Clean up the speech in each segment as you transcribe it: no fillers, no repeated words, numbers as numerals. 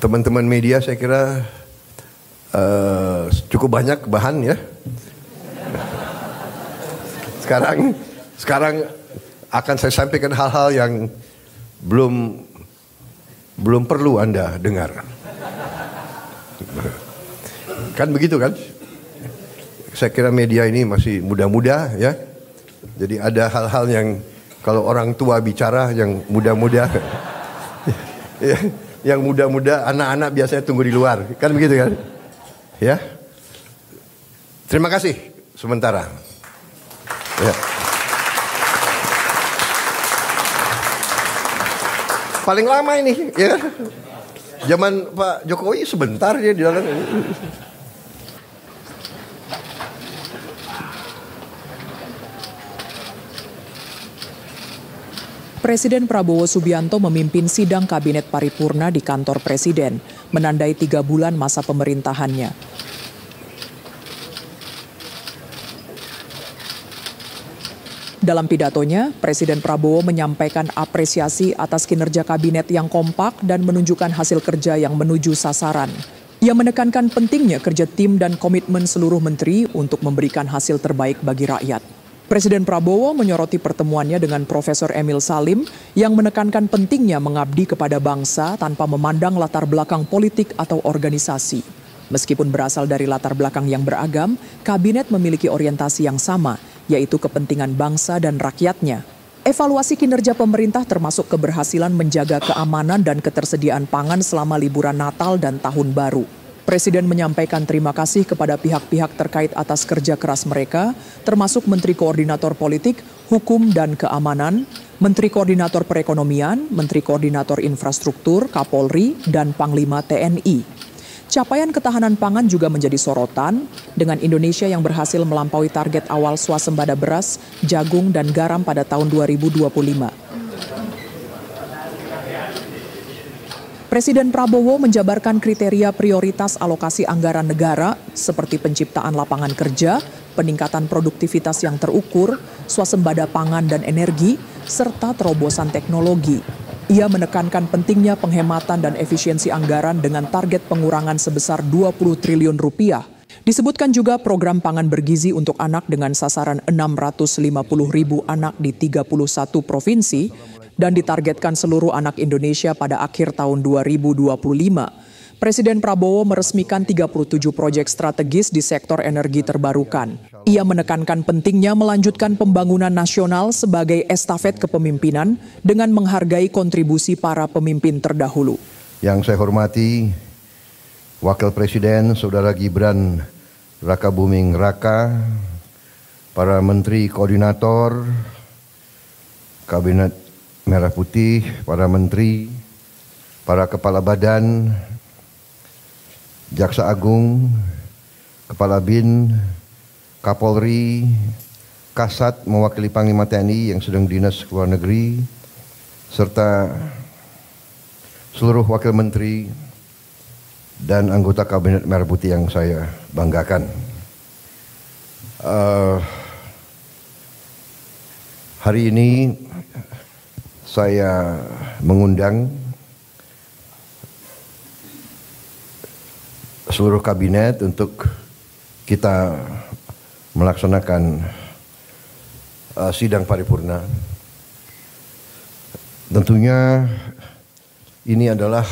teman-teman media saya kira cukup banyak bahan ya. Sekarang akan saya sampaikan hal-hal yang belum perlu Anda dengar. Kan begitu kan? Saya kira media ini masih muda-muda ya. Jadi ada hal-hal yang kalau orang tua bicara yang muda-muda yang muda-muda, anak-anak biasanya tunggu di luar. Kan begitu kan? Ya. Terima kasih sementara. Ya. Paling lama ini ya. Zaman Pak Jokowi sebentar dia di dalam. Presiden Prabowo Subianto memimpin sidang Kabinet Paripurna di kantor Presiden, menandai 3 bulan masa pemerintahannya. Dalam pidatonya, Presiden Prabowo menyampaikan apresiasi atas kinerja kabinet yang kompak dan menunjukkan hasil kerja yang menuju sasaran. Ia menekankan pentingnya kerja tim dan komitmen seluruh menteri untuk memberikan hasil terbaik bagi rakyat. Presiden Prabowo menyoroti pertemuannya dengan Profesor Emil Salim yang menekankan pentingnya mengabdi kepada bangsa tanpa memandang latar belakang politik atau organisasi. Meskipun berasal dari latar belakang yang beragam, kabinet memiliki orientasi yang sama, yaitu kepentingan bangsa dan rakyatnya. Evaluasi kinerja pemerintah termasuk keberhasilan menjaga keamanan dan ketersediaan pangan selama liburan Natal dan Tahun Baru. Presiden menyampaikan terima kasih kepada pihak-pihak terkait atas kerja keras mereka, termasuk Menteri Koordinator Politik, Hukum dan Keamanan, Menteri Koordinator Perekonomian, Menteri Koordinator Infrastruktur, Kapolri, dan Panglima TNI. Capaian ketahanan pangan juga menjadi sorotan, dengan Indonesia yang berhasil melampaui target awal swasembada beras, jagung, dan garam pada tahun 2025. Presiden Prabowo menjabarkan kriteria prioritas alokasi anggaran negara seperti penciptaan lapangan kerja, peningkatan produktivitas yang terukur, swasembada pangan dan energi, serta terobosan teknologi. Ia menekankan pentingnya penghematan dan efisiensi anggaran dengan target pengurangan sebesar 20 triliun rupiah. Disebutkan juga program pangan bergizi untuk anak dengan sasaran 650.000 anak di 31 provinsi, dan ditargetkan seluruh anak Indonesia pada akhir tahun 2025. Presiden Prabowo meresmikan 37 proyek strategis di sektor energi terbarukan. Ia menekankan pentingnya melanjutkan pembangunan nasional sebagai estafet kepemimpinan dengan menghargai kontribusi para pemimpin terdahulu. Yang saya hormati Wakil Presiden Saudara Gibran Rakabuming Raka, para Menteri Koordinator Kabinet Merah Putih, para menteri, para kepala badan, Jaksa Agung, Kepala BIN, Kapolri, Kasat mewakili Panglima TNI yang sedang dinas ke luar negeri, serta seluruh wakil menteri dan anggota Kabinet Merah Putih yang saya banggakan. Hari ini saya mengundang seluruh kabinet untuk kita melaksanakan sidang paripurna. Tentunya ini adalah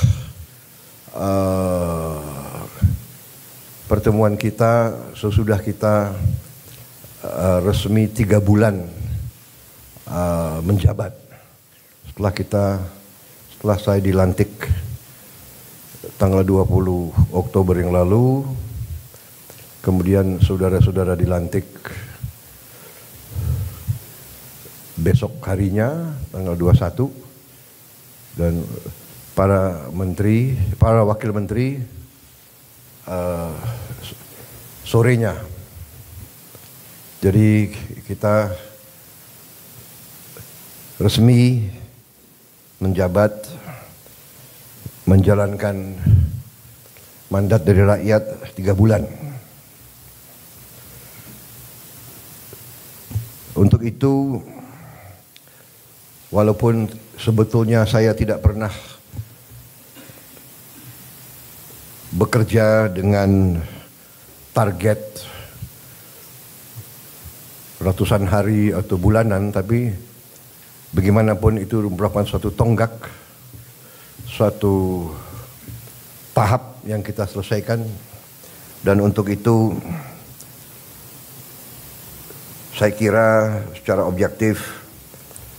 pertemuan kita sesudah kita resmi 3 bulan menjabat. Setelah saya dilantik tanggal 20 Oktober yang lalu, kemudian saudara-saudara dilantik besok harinya tanggal 21, dan para menteri, para wakil menteri sorenya. Jadi kita resmi menjabat, menjalankan mandat dari rakyat 3 bulan. Untuk itu, walaupun sebetulnya saya tidak pernah bekerja dengan target ratusan hari atau bulanan, tapi bagaimanapun itu merupakan suatu tonggak, suatu tahap yang kita selesaikan. Dan untuk itu saya kira secara objektif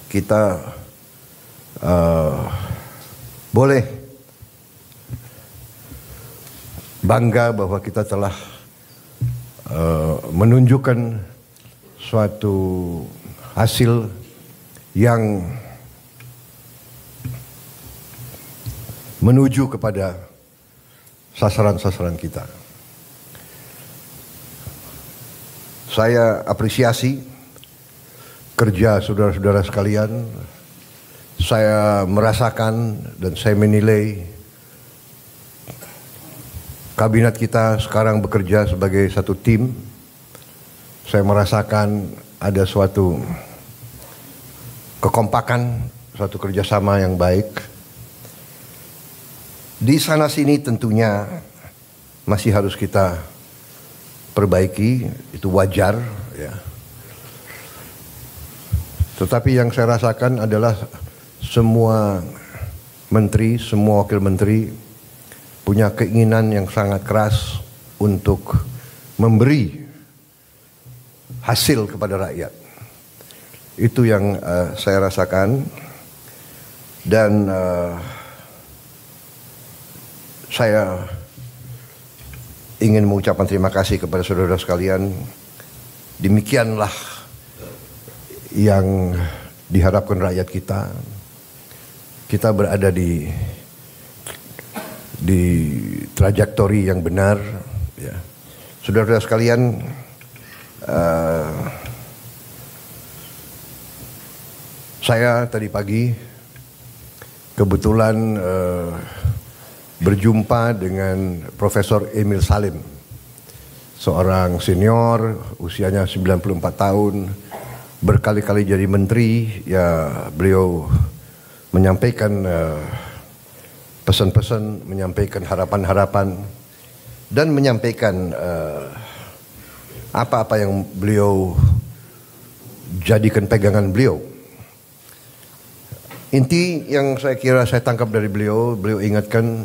kita boleh bangga bahwa kita telah menunjukkan suatu hasil yang menuju kepada sasaran-sasaran kita. Saya apresiasi kerja saudara-saudara sekalian. Saya merasakan dan saya menilai kabinet kita sekarang bekerja sebagai satu tim. Saya merasakan ada suatu kekompakan, suatu kerjasama yang baik. Di sana sini tentunya masih harus kita perbaiki, itu wajar ya. Tetapi yang saya rasakan adalah semua menteri, semua wakil menteri punya keinginan yang sangat keras untuk memberi hasil kepada rakyat. Itu yang saya rasakan. Dan saya ingin mengucapkan terima kasih kepada saudara sekalian. Demikianlah yang diharapkan rakyat kita. Kita berada di trajektori yang benar. Ya. Saudara-saudara sekalian, saya tadi pagi kebetulan berjumpa dengan Profesor Emil Salim, seorang senior, usianya 94 tahun, berkali-kali jadi menteri. Ya, beliau menyampaikan pesan-pesan, menyampaikan harapan-harapan, dan menyampaikan apa-apa yang beliau jadikan pegangan beliau. Inti yang saya kira saya tangkap dari beliau ingatkan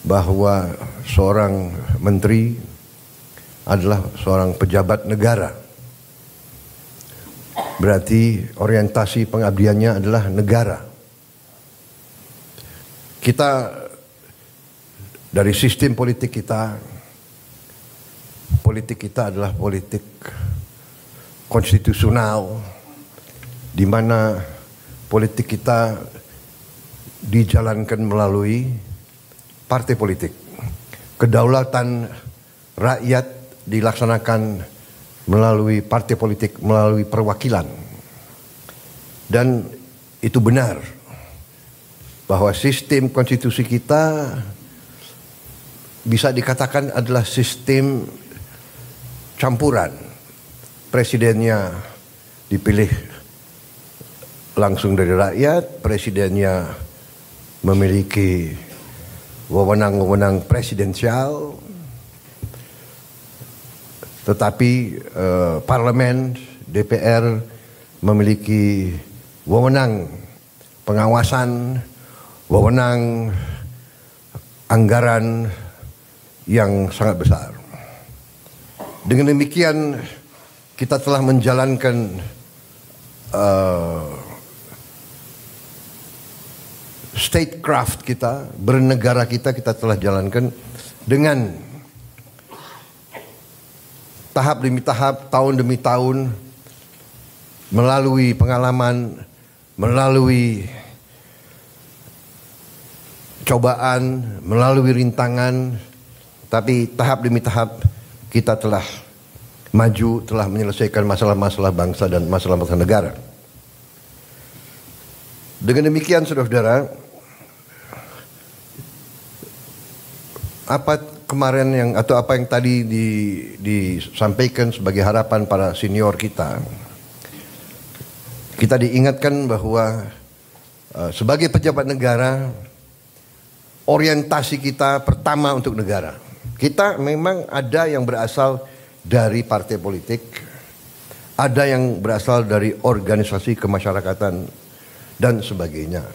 bahwa seorang menteri adalah seorang pejabat negara. Berarti orientasi pengabdiannya adalah negara. Kita dari sistem politik kita adalah politik konstitusional, di mana politik kita dijalankan melalui partai politik. Kedaulatan rakyat dilaksanakan melalui partai politik, melalui perwakilan. Dan itu benar bahwa sistem konstitusi kita bisa dikatakan adalah sistem campuran. Presidennya dipilih langsung dari rakyat, presidennya memiliki wewenang-wewenang presidensial, tetapi parlemen, DPR memiliki wewenang pengawasan, wewenang anggaran yang sangat besar. Dengan demikian kita telah menjalankan statecraft kita, bernegara kita telah jalankan dengan tahap demi tahap, tahun demi tahun, melalui pengalaman, melalui cobaan, melalui rintangan, tapi tahap demi tahap kita telah maju, telah menyelesaikan masalah-masalah bangsa dan masalah-masalah negara. Dengan demikian, saudara-saudara, apa kemarin yang atau apa yang tadi disampaikan sebagai harapan para senior kita diingatkan bahwa sebagai pejabat negara orientasi kita pertama untuk negara. Kita memang ada yang berasal dari partai politik, ada yang berasal dari organisasi kemasyarakatan dan sebagainya.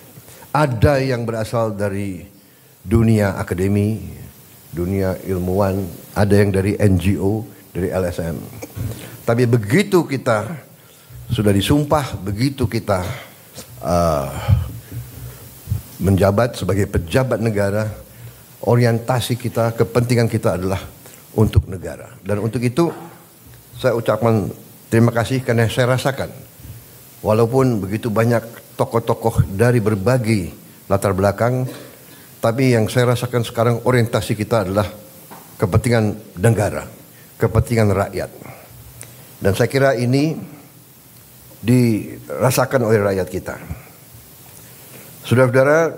Ada yang berasal dari dunia akademi, dunia ilmuwan, ada yang dari NGO, dari LSM. Tapi begitu kita sudah disumpah, begitu kita menjabat sebagai pejabat negara, orientasi kita, kepentingan kita adalah untuk negara. Dan untuk itu saya ucapkan terima kasih karena saya rasakan walaupun begitu banyak tokoh-tokoh dari berbagai latar belakang, tapi yang saya rasakan sekarang orientasi kita adalah kepentingan negara, kepentingan rakyat. Dan saya kira ini dirasakan oleh rakyat kita. Saudara-saudara,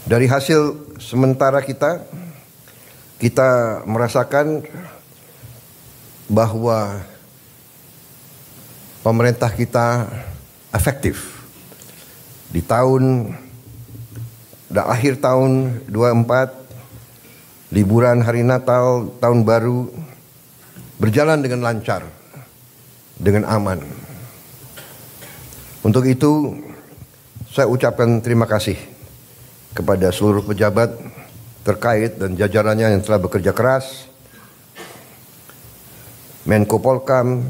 dari hasil sementara kita merasakan bahwa pemerintah kita efektif. Di akhir tahun 24, liburan hari Natal, tahun baru berjalan dengan lancar, dengan aman. Untuk itu saya ucapkan terima kasih kepada seluruh pejabat terkait dan jajarannya yang telah bekerja keras, Menko Polkam,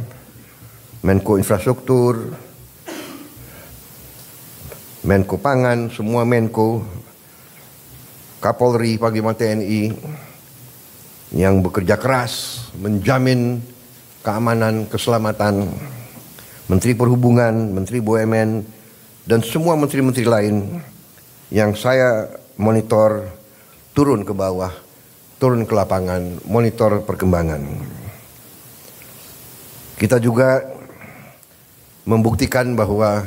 Menko Infrastruktur, Menko Pangan, semua Menko, Kapolri, Panglima TNI yang bekerja keras menjamin keamanan, keselamatan, Menteri Perhubungan, Menteri BUMN, dan semua menteri-menteri lain yang saya monitor turun ke bawah, turun ke lapangan, monitor perkembangan. Kita juga membuktikan bahwa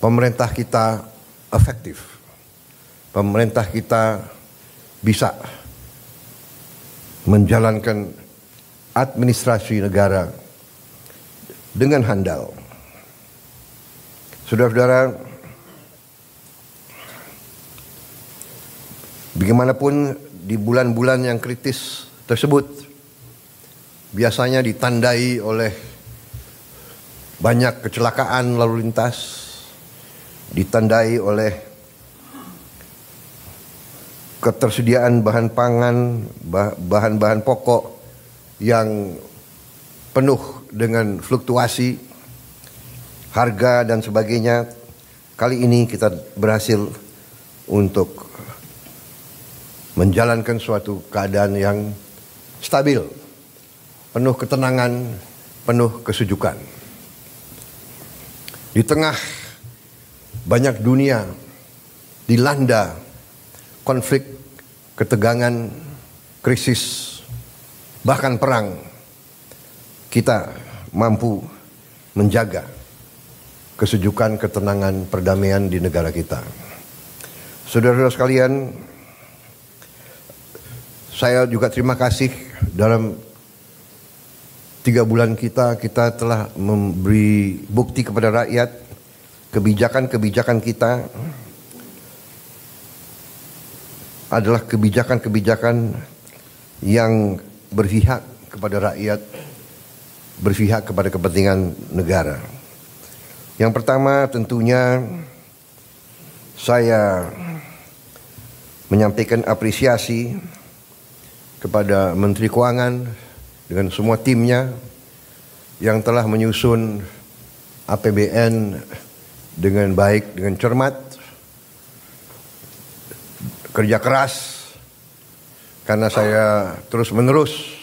pemerintah kita efektif. Pemerintah kita bisa menjalankan administrasi negara dengan handal. Saudara-saudara, bagaimanapun di bulan-bulan yang kritis tersebut biasanya ditandai oleh banyak kecelakaan lalu lintas, ditandai oleh ketersediaan bahan pangan, bahan-bahan pokok yang penuh dengan fluktuasi harga dan sebagainya. Kali ini kita berhasil untuk menjalankan suatu keadaan yang stabil, penuh ketenangan, penuh kesejukan. Di tengah banyak dunia dilanda konflik, ketegangan, krisis, bahkan perang, kita mampu menjaga kesejukan, ketenangan, perdamaian di negara kita. Saudara-saudara sekalian, saya juga terima kasih dalam 3 bulan kita telah memberi bukti kepada rakyat kebijakan-kebijakan kita adalah kebijakan-kebijakan yang berpihak kepada rakyat, berpihak kepada kepentingan negara. Yang pertama tentunya saya menyampaikan apresiasi kepada Menteri Keuangan dengan semua timnya yang telah menyusun APBN dengan baik, dengan cermat, kerja keras, karena saya terus-menerus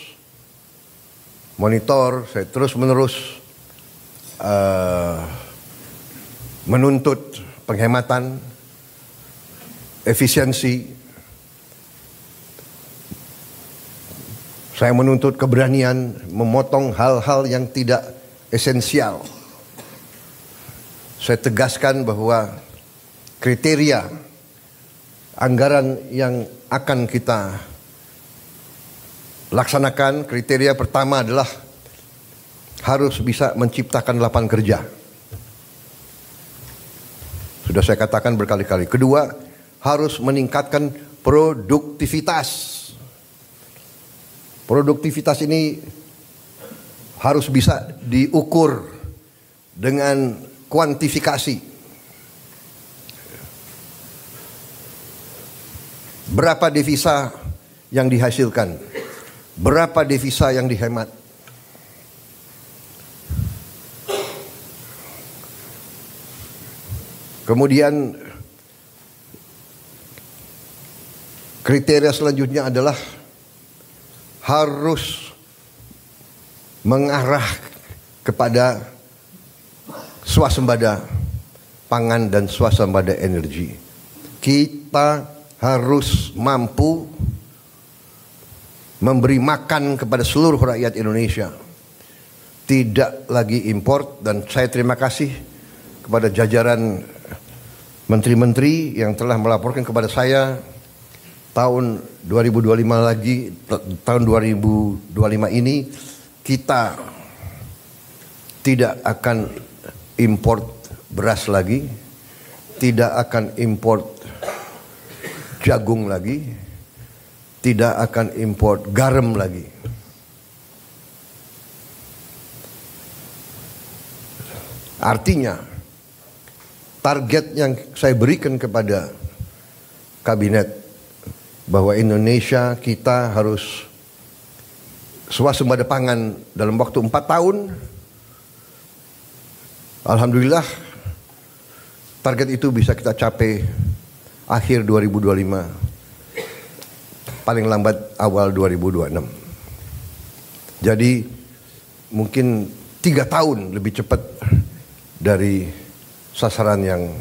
monitor, saya terus-menerus menuntut penghematan, efisiensi. Saya menuntut keberanian memotong hal-hal yang tidak esensial. Saya tegaskan bahwa kriteria anggaran yang akan kita laksanakan, kriteria pertama adalah harus bisa menciptakan lapangan kerja. Sudah saya katakan berkali-kali. Kedua, harus meningkatkan produktivitas. Produktivitas ini harus bisa diukur dengan kuantifikasi. Berapa devisa yang dihasilkan? Berapa devisa yang dihemat? Kemudian kriteria selanjutnya adalah harus mengarah kepada swasembada pangan dan swasembada energi. Kita harus mampu memberi makan kepada seluruh rakyat Indonesia. Tidak lagi import, dan saya terima kasih kepada jajaran menteri-menteri yang telah melaporkan kepada saya tahun 2025 lagi, tahun 2025 ini kita tidak akan import beras lagi, tidak akan import jagung lagi, tidak akan import garam lagi. Artinya target yang saya berikan kepada kabinet bahwa Indonesia kita harus swasembada pangan dalam waktu 4 tahun. Alhamdulillah target itu bisa kita capai akhir 2025, paling lambat awal 2026. Jadi mungkin 3 tahun lebih cepat dari sasaran yang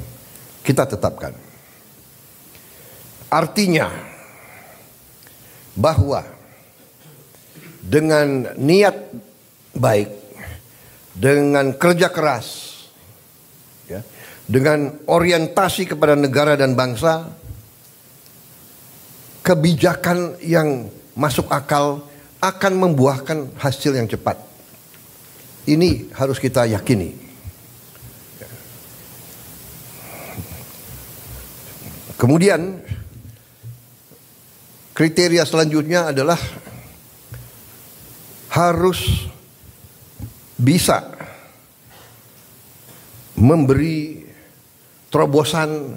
kita tetapkan. Artinya bahwa dengan niat baik, dengan kerja keras, ya, dengan orientasi kepada negara dan bangsa, kebijakan yang masuk akal akan membuahkan hasil yang cepat. Ini harus kita yakini. Kemudian kriteria selanjutnya adalah harus bisa memberi terobosan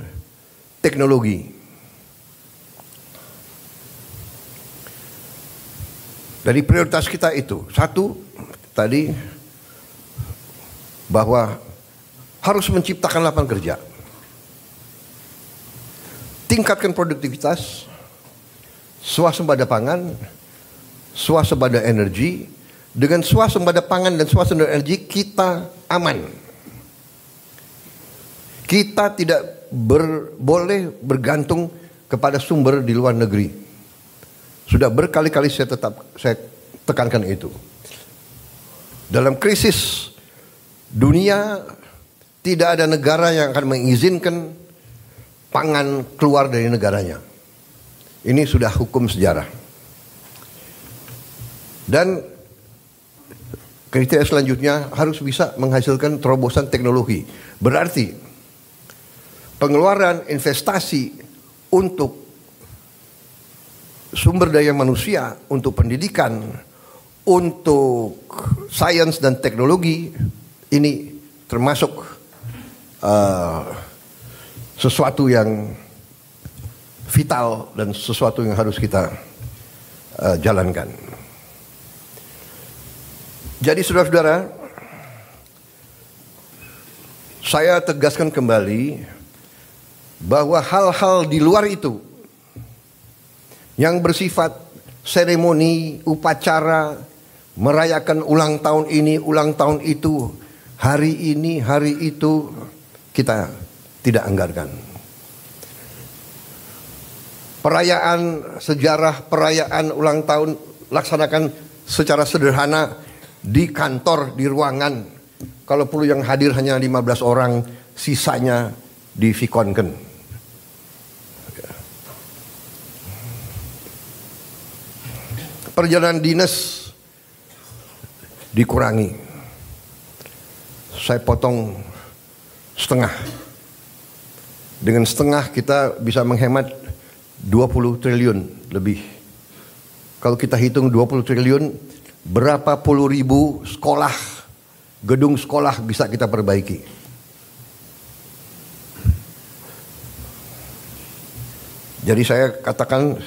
teknologi. Dari prioritas kita itu, satu tadi bahwa harus menciptakan lapangan kerja. Tingkatkan produktivitas, swasembada pangan, swasembada energi. Dengan swasembada pangan dan swasembada energi kita aman. Kita tidak boleh bergantung kepada sumber di luar negeri. Sudah berkali-kali saya tekankan itu. Dalam krisis dunia tidak ada negara yang akan mengizinkan pangan keluar dari negaranya. Ini sudah hukum sejarah. Dan kriteria selanjutnya harus bisa menghasilkan terobosan teknologi. Berarti pengeluaran investasi untuk sumber daya manusia, untuk pendidikan, untuk sains dan teknologi, ini termasuk sesuatu yang vital dan sesuatu yang harus kita jalankan. Jadi saudara-saudara, saya tegaskan kembali bahwa hal-hal di luar itu yang bersifat seremoni, upacara, merayakan ulang tahun ini, ulang tahun itu, hari ini, hari itu, kita tidak anggarkan. Perayaan sejarah, perayaan ulang tahun laksanakan secara sederhana di kantor, di ruangan. Kalau perlu yang hadir hanya 15 orang, sisanya divikonkan. Perjalanan dinas dikurangi. Saya potong setengah. Dengan setengah kita bisa menghemat 20 triliun lebih. Kalau kita hitung 20 triliun, berapa puluh ribu sekolah, gedung sekolah bisa kita perbaiki. Jadi saya katakan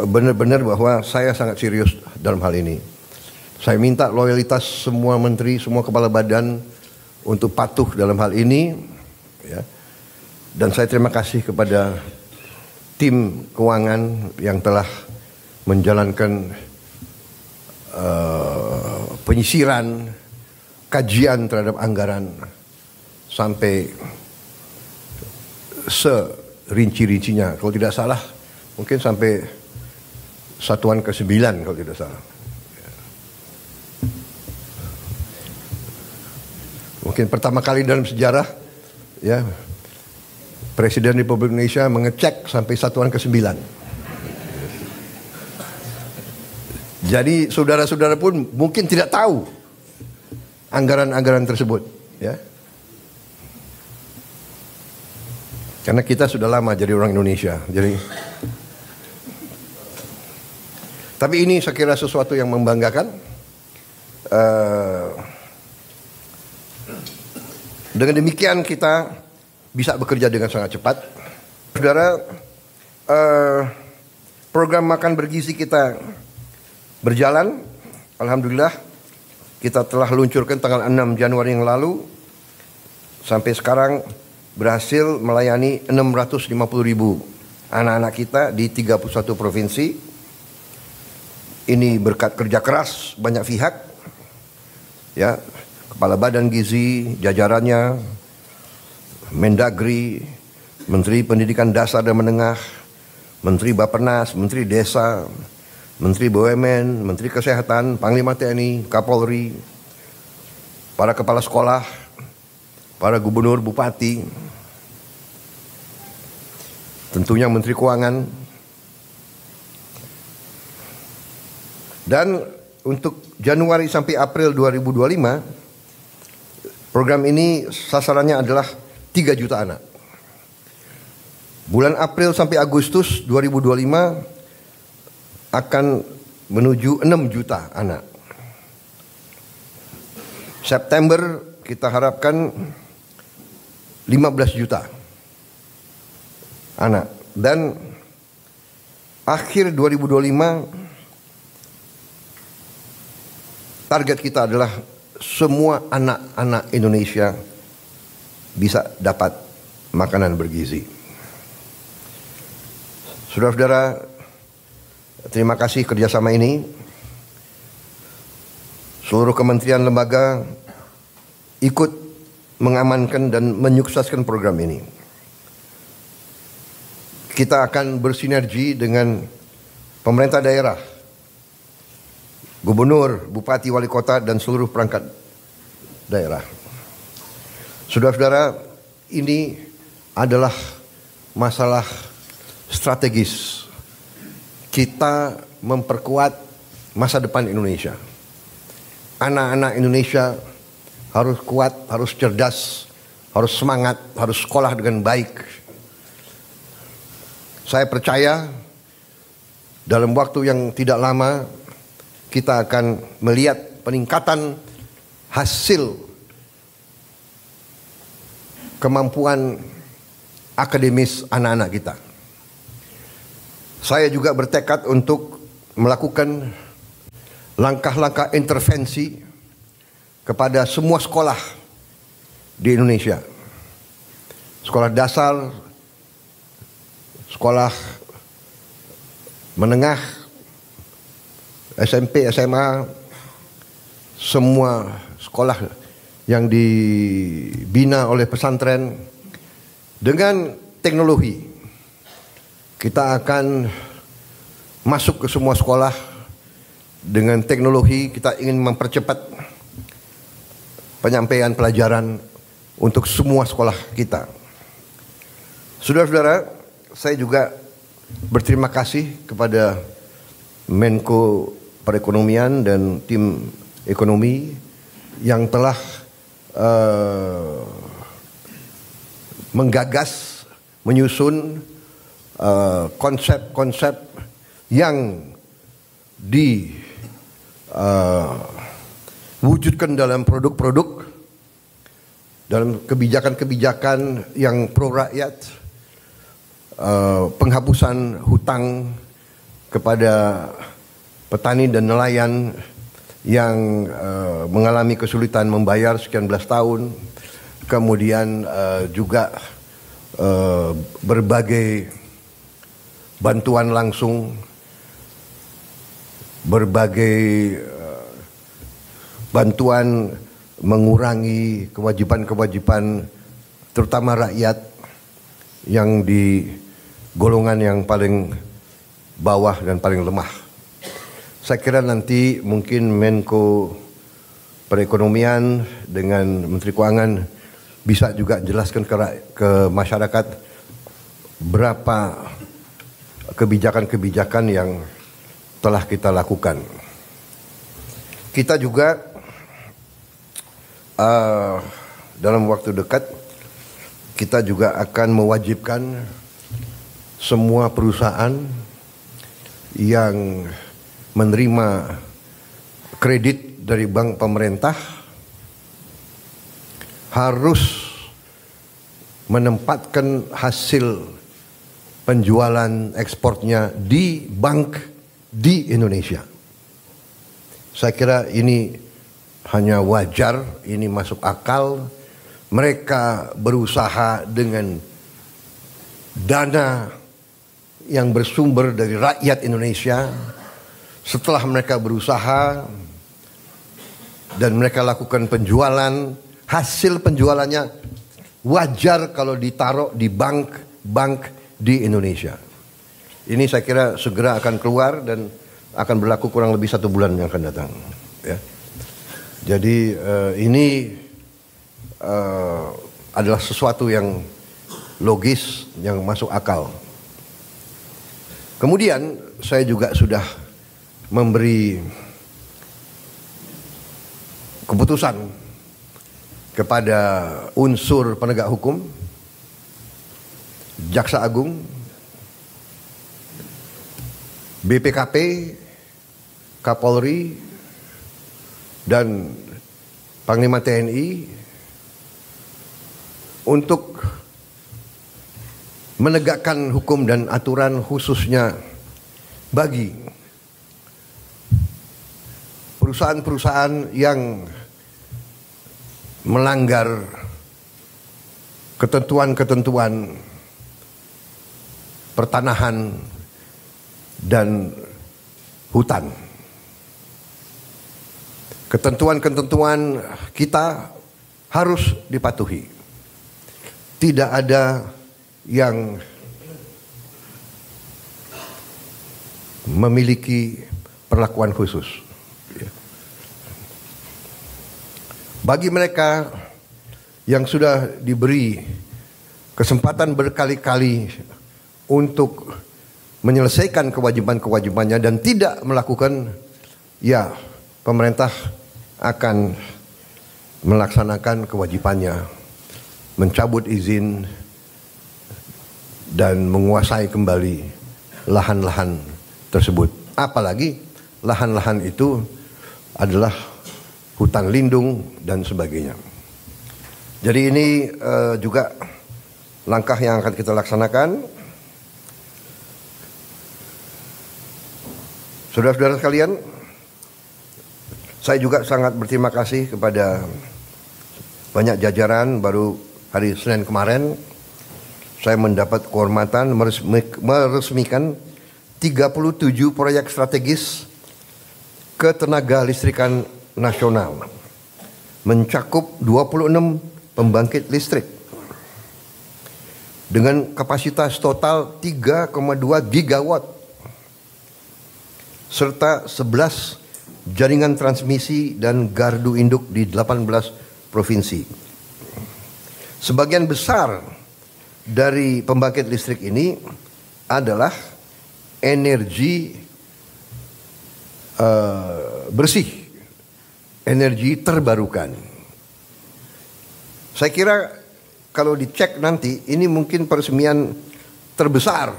benar-benar bahwa saya sangat serius dalam hal ini. Saya minta loyalitas semua menteri, semua kepala badan untuk patuh dalam hal ini, ya. Dan saya terima kasih kepada tim keuangan yang telah menjalankan penyisiran, kajian terhadap anggaran sampai serinci-rincinya. Kalau tidak salah, mungkin sampai satuan ke-9 kalau tidak salah. Mungkin pertama kali dalam sejarah, ya, Presiden Republik Indonesia mengecek sampai satuan ke-9. Jadi saudara-saudara pun mungkin tidak tahu anggaran-anggaran tersebut, ya. Karena kita sudah lama jadi orang Indonesia. Tapi ini saya kira sesuatu yang membanggakan. Dengan demikian kita bisa bekerja dengan sangat cepat. Saudara, program makan bergizi kita berjalan. Alhamdulillah, kita telah luncurkan tanggal 6 Januari yang lalu. Sampai sekarang berhasil melayani 650.000 anak-anak kita di 31 provinsi. Ini berkat kerja keras banyak pihak, ya, Kepala Badan Gizi, jajarannya, Mendagri, Menteri Pendidikan Dasar dan Menengah, Menteri Bappenas, Menteri Desa, Menteri BUMN, Menteri Kesehatan, Panglima TNI, Kapolri, para kepala sekolah, para gubernur, bupati, tentunya Menteri Keuangan. Dan untuk Januari sampai April 2025, program ini sasarannya adalah 3 juta anak. Bulan April sampai Agustus 2025 akan menuju 6 juta anak. September kita harapkan 15 juta anak. Dan akhir 2025 target kita adalah semua anak-anak Indonesia bisa dapat makanan bergizi. Saudara-saudara, terima kasih kerjasama ini. Seluruh kementerian lembaga ikut mengamankan dan menyukseskan program ini. Kita akan bersinergi dengan pemerintah daerah, gubernur, bupati, wali kota, dan seluruh perangkat daerah. Saudara-saudara, ini adalah masalah strategis. Kita memperkuat masa depan Indonesia. Anak-anak Indonesia harus kuat, harus cerdas, harus semangat, harus sekolah dengan baik. Saya percaya dalam waktu yang tidak lama kita akan melihat peningkatan hasil kemampuan akademis anak-anak kita. Saya juga bertekad untuk melakukan langkah-langkah intervensi kepada semua sekolah di Indonesia. Sekolah dasar, sekolah menengah, SMP, SMA, semua sekolah yang dibina oleh pesantren dengan teknologi. Kita akan masuk ke semua sekolah dengan teknologi. Kita ingin mempercepat penyampaian pelajaran untuk semua sekolah kita. Saudara-saudara, saya juga berterima kasih kepada Menko Perekonomian dan tim ekonomi yang telah menggagas, menyusun konsep-konsep yang diwujudkan dalam produk-produk, dalam kebijakan-kebijakan yang pro rakyat, penghapusan hutang kepada petani dan nelayan yang mengalami kesulitan membayar sekian belas tahun, kemudian juga berbagai bantuan langsung, berbagai bantuan mengurangi kewajiban-kewajiban terutama rakyat yang di golongan yang paling bawah dan paling lemah. Saya kira nanti mungkin Menko Perekonomian dengan Menteri Keuangan bisa juga jelaskan ke masyarakat berapa kebijakan-kebijakan yang telah kita lakukan. Kita juga dalam waktu dekat kita juga akan mewajibkan semua perusahaan yang menerima kredit dari bank pemerintah harus menempatkan hasil penjualan ekspornya di bank di Indonesia. Saya kira ini hanya wajar, ini masuk akal. Mereka berusaha dengan dana yang bersumber dari rakyat Indonesia. Setelah mereka berusaha dan mereka lakukan penjualan, hasil penjualannya wajar kalau ditaruh di bank di Indonesia. Ini saya kira segera akan keluar dan akan berlaku kurang lebih 1 bulan yang akan datang. Ya. Jadi ini adalah sesuatu yang logis, yang masuk akal. Kemudian saya juga sudah memberi keputusan kepada unsur penegak hukum, Jaksa Agung, BPKP, Kapolri, dan Panglima TNI untuk menegakkan hukum dan aturan khususnya bagi perusahaan-perusahaan yang melanggar ketentuan-ketentuan pertanahan dan hutan. Ketentuan-ketentuan kita harus dipatuhi. Tidak ada yang memiliki perlakuan khusus. Bagi mereka yang sudah diberi kesempatan berkali-kali untuk menyelesaikan kewajiban-kewajibannya dan tidak melakukan, ya pemerintah akan melaksanakan kewajibannya, mencabut izin dan menguasai kembali lahan-lahan tersebut. Apalagi lahan-lahan itu adalah hutan lindung dan sebagainya. Jadi ini juga langkah yang akan kita laksanakan. Saudara-saudara sekalian, saya juga sangat berterima kasih kepada banyak jajaran. Baru hari Senin kemarin saya mendapat kehormatan meresmikan 37 proyek strategis ketenaga listrikan nasional, mencakup 26 pembangkit listrik dengan kapasitas total 3,2 gigawatt serta 11 jaringan transmisi dan gardu induk di 18 provinsi. Sebagian besar dari pembangkit listrik ini adalah energi bersih, energi terbarukan. Saya kira kalau dicek nanti, ini mungkin peresmian terbesar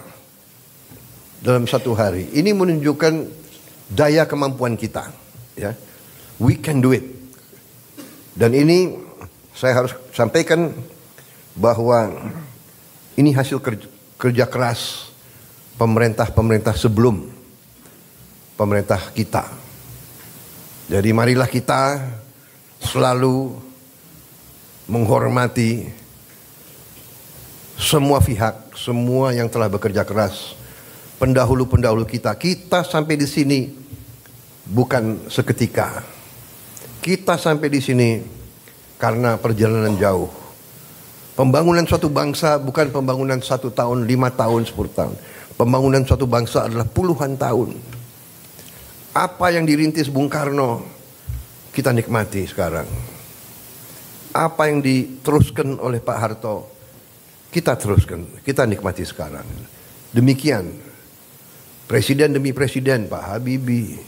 dalam satu hari. Ini menunjukkan daya kemampuan kita. Ya, we can do it. Dan ini saya harus sampaikan bahwa ini hasil kerja keras pemerintah-pemerintah sebelum pemerintah kita. Jadi marilah kita selalu menghormati semua pihak, semua yang telah bekerja keras, pendahulu-pendahulu kita. Kita sampai di sini bukan seketika. Kita sampai di sini karena perjalanan jauh. Pembangunan suatu bangsa bukan pembangunan 1 tahun, 5 tahun, 10 tahun. Pembangunan suatu bangsa adalah puluhan tahun. Apa yang dirintis Bung Karno, kita nikmati sekarang. Apa yang diteruskan oleh Pak Harto, kita teruskan, kita nikmati sekarang. Demikian, presiden demi presiden, Pak Habibie,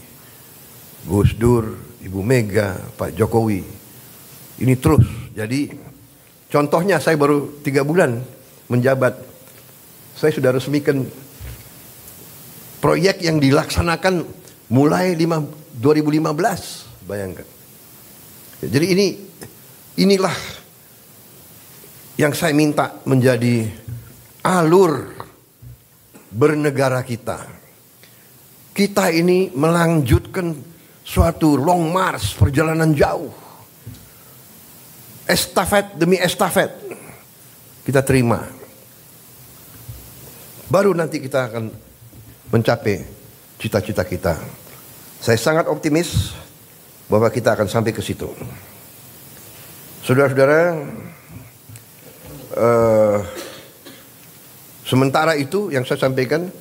Gus Dur, Ibu Mega, Pak Jokowi, ini terus. Jadi contohnya saya baru 3 bulan menjabat, saya sudah resmikan proyek yang dilaksanakan mulai 2015, bayangkan. Jadi inilah yang saya minta menjadi alur bernegara kita. Kita ini melanjutkan suatu long march, perjalanan jauh. Estafet demi estafet kita terima. Baru nanti kita akan mencapai cita-cita kita. Saya sangat optimis bahwa kita akan sampai ke situ. Saudara-saudara, sementara itu yang saya sampaikan,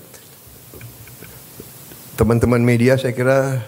teman-teman media saya kira